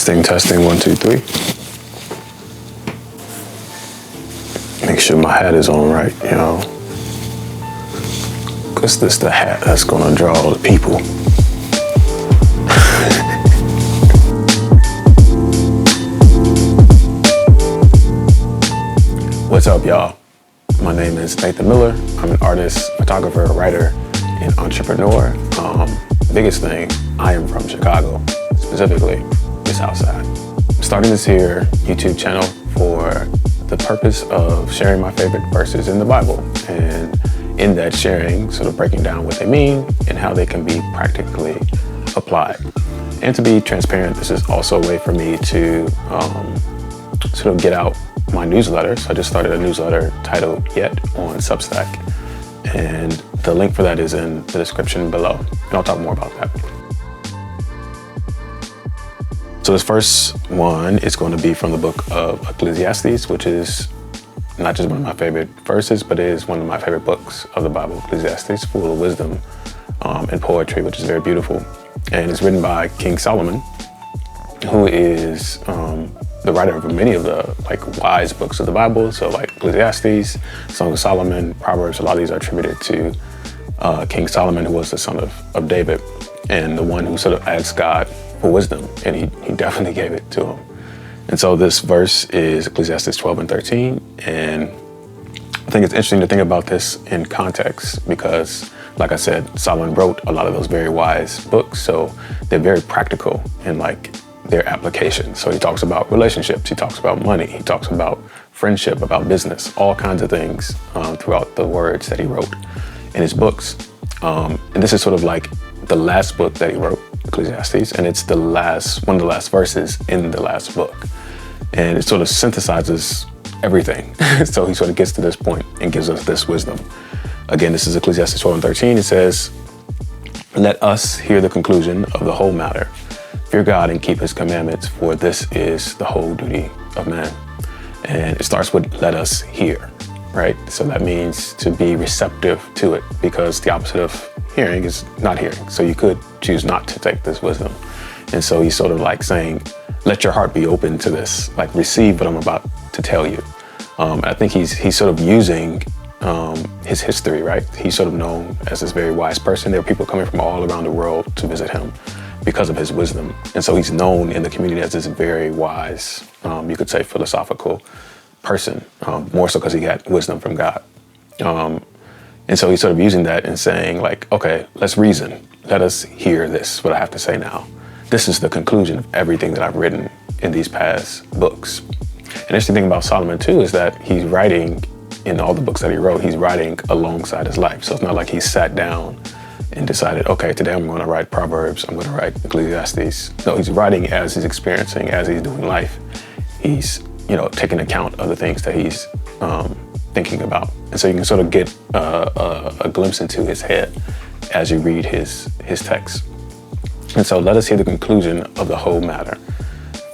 Testing, 1, 2, 3. Make sure my hat is on right, Because this the hat that's gonna draw all the people. What's up, y'all? My name is Nathan Miller. I'm an artist, photographer, writer, and entrepreneur. Biggest thing, I am from Chicago, specifically the South Side. I'm starting this here YouTube channel for the purpose of sharing my favorite verses in the Bible, and in that sharing, sort of breaking down what they mean and how they can be practically applied. And to be transparent, this is also a way for me to sort of get out my newsletter. So I just started a newsletter titled Yet on Substack, and the link for that is in the description below, and I'll talk more about that. So this first one is going to be from the book of Ecclesiastes, which is not just one of my favorite verses, but it is one of my favorite books of the Bible. Ecclesiastes, full of wisdom and poetry, which is very beautiful. And it's written by King Solomon, who is the writer of many of the wise books of the Bible. So like Ecclesiastes, Song of Solomon, Proverbs, a lot of these are attributed to King Solomon, who was the son of David, and the one who sort of asked God for wisdom, and he definitely gave it to him. And so this verse is Ecclesiastes 12 and 13, and I think it's interesting to think about this in context because, like I said, Solomon wrote a lot of those very wise books, so they're very practical in their application. So he talks about relationships, he talks about money, he talks about friendship, about business, all kinds of things throughout the words that he wrote in his books. And this is sort of like the last book that he wrote, Ecclesiastes, and it's one of the last verses in the last book. And it sort of synthesizes everything. So he sort of gets to this point and gives us this wisdom. Again, this is Ecclesiastes 12 and 13. It says, "Let us hear the conclusion of the whole matter. Fear God and keep his commandments, for this is the whole duty of man." And it starts with "let us hear," right? So that means to be receptive to it, because the opposite of hearing is not hearing. So you could choose not to take this wisdom. And so he's sort of saying, let your heart be open to this, receive what I'm about to tell you. I think he's sort of using his history, right? He's sort of known as this very wise person. There are people coming from all around the world to visit him because of his wisdom. And so he's known in the community as this very wise, you could say philosophical person, more so because he had wisdom from God. And so he's sort of using that and saying okay, let's reason. Let us hear this, what I have to say now. This is the conclusion of everything that I've written in these past books. An interesting thing about Solomon too is that he's writing, in all the books that he wrote, he's writing alongside his life. So it's not like he sat down and decided, okay, today I'm going to write Proverbs, I'm going to write Ecclesiastes. No, he's writing as he's experiencing, as he's doing life. He's, taking account of the things that he's thinking about. And so you can sort of get a glimpse into his head as you read his text. And so let us hear the conclusion of the whole matter.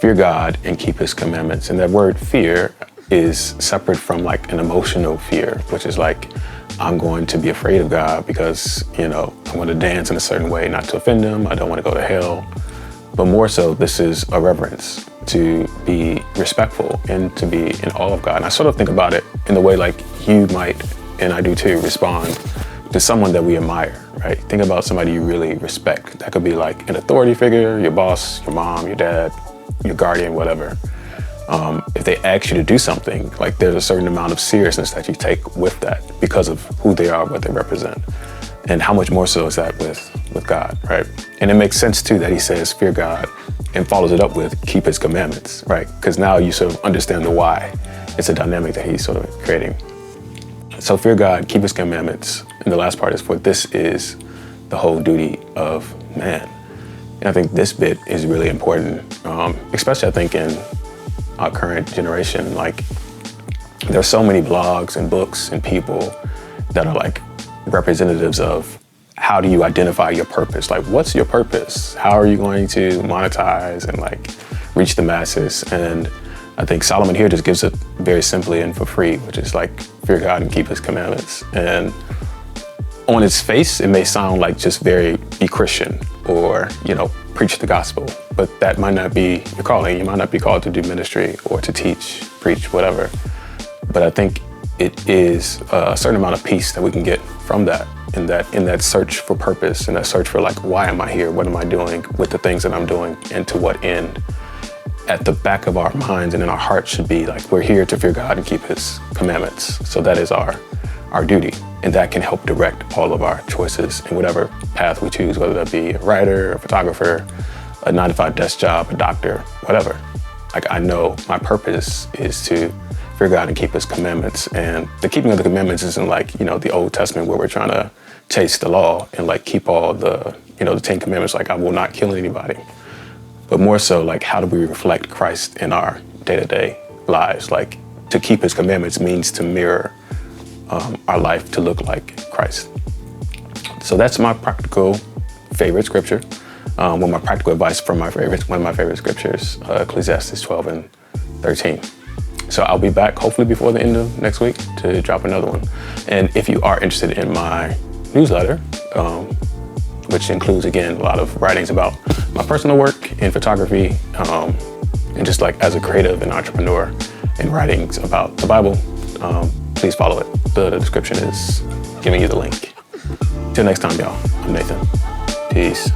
Fear God and keep his commandments. And that word fear is separate from an emotional fear, which is I'm going to be afraid of God because, I want to dance in a certain way, not to offend him. I don't want to go to hell. But more so, this is a reverence, to be respectful and to be in awe of God. And I sort of think about it in the way you might, and I do too, respond to someone that we admire, right? Think about somebody you really respect. That could be an authority figure, your boss, your mom, your dad, your guardian, whatever. If they ask you to do something, there's a certain amount of seriousness that you take with that because of who they are, what they represent. And how much more so is that with God, right? And it makes sense too that he says, fear God, and follows it up with keep his commandments, right? Because now you sort of understand the why. It's a dynamic that he's sort of creating. So fear God, keep his commandments. And the last part is, for this is the whole duty of man. And I think this bit is really important, especially I think in our current generation. There are so many blogs and books and people that are representatives of how do you identify your purpose? What's your purpose? How are you going to monetize and reach the masses? And I think Solomon here just gives it very simply and for free, which is fear God and keep his commandments. And on its face, it may sound just be Christian, or, preach the gospel. But that might not be your calling. You might not be called to do ministry or to teach, preach, whatever. But I think it is a certain amount of peace that we can get from that, in that search for purpose, in that search for like, why am I here? What am I doing with the things that I'm doing, and to what end? At the back of our minds and in our hearts should be like, we're here to fear God and keep his commandments. So that is our duty. And that can help direct all of our choices in whatever path we choose, whether that be a writer, a photographer, a 9-to-5 desk job, a doctor, whatever. Like, I know my purpose is to fear God and keep his commandments. And the keeping of the commandments isn't like, the Old Testament where we're trying to chase the law and like keep all the, the 10 commandments, like I will not kill anybody. But more so like, how do we reflect Christ in our day-to-day lives? Like, to keep his commandments means to mirror our life to look like Christ. So that's my practical favorite scripture. One my practical advice from one of my favorite scriptures, Ecclesiastes 12 and 13. So I'll be back hopefully before the end of next week to drop another one. And if you are interested in my newsletter, which includes, again, a lot of writings about my personal work in photography, and just like as a creative and entrepreneur, and writings about the Bible, please follow it. The description is giving you the link. Till next time, y'all. I'm Nathan. Peace.